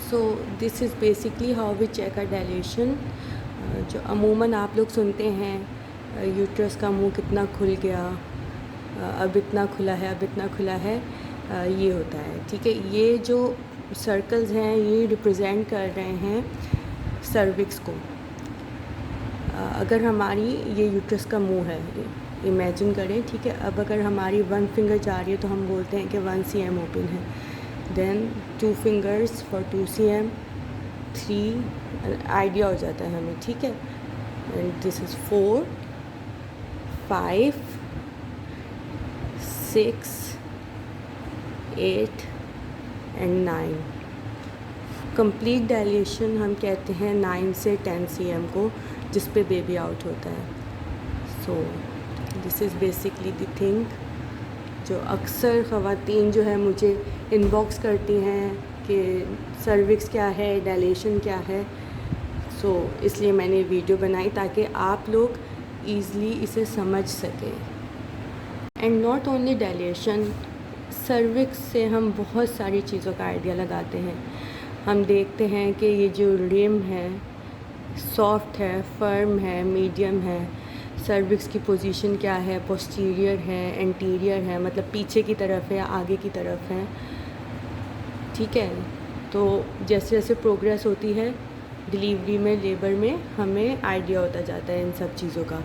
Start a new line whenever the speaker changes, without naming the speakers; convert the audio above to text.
So this is basically how we check a dilation. जो अमूमन आप लोग सुनते हैं यूट्रस का मुंह कितना खुल गया, अब इतना खुला है, अब इतना खुला है, ये होता है। ठीक है, ये जो सर्कल्स हैं ये रिप्रेजेंट कर रहे हैं सर्विक्स को। अगर हमारी ये यूट्रस का मुंह है, इमेजिन करें। ठीक है, अब अगर हमारी 1 फिंगर जा रही है तो हम बोलते हैं कि 1 cm ओपन है। Then 2 fingers for 2 cm, 3 idea हो जाता है हमें। ठीक है, and this is 4, 5, 6, 8 and 9। Complete dilation हम कहते हैं 9 से 10 cm को, जिस पे बेबी आउट होता है। सो this is basically the thing जो अक्सर ख़वातीन जो है मुझे इनबॉक्स करती हैं कि सर्विक्स क्या है, डायलेशन क्या है। सो इसलिए मैंने वीडियो बनाई ताकि आप लोग ईज़िली इसे समझ सकें। And not only dilation, cervix से हम बहुत सारी चीज़ों का आइडिया लगाते हैं। हम देखते हैं कि ये जो रिम है सॉफ्ट है, फर्म है, मीडियम है, सर्विक्स की पोजीशन क्या है, पोस्टीरियर है, एंटीरियर है, मतलब पीछे की तरफ है, आगे की तरफ है। ठीक है, तो जैसे जैसे प्रोग्रेस होती है डिलीवरी में, लेबर में, हमें आइडिया होता जाता है इन सब चीज़ों का।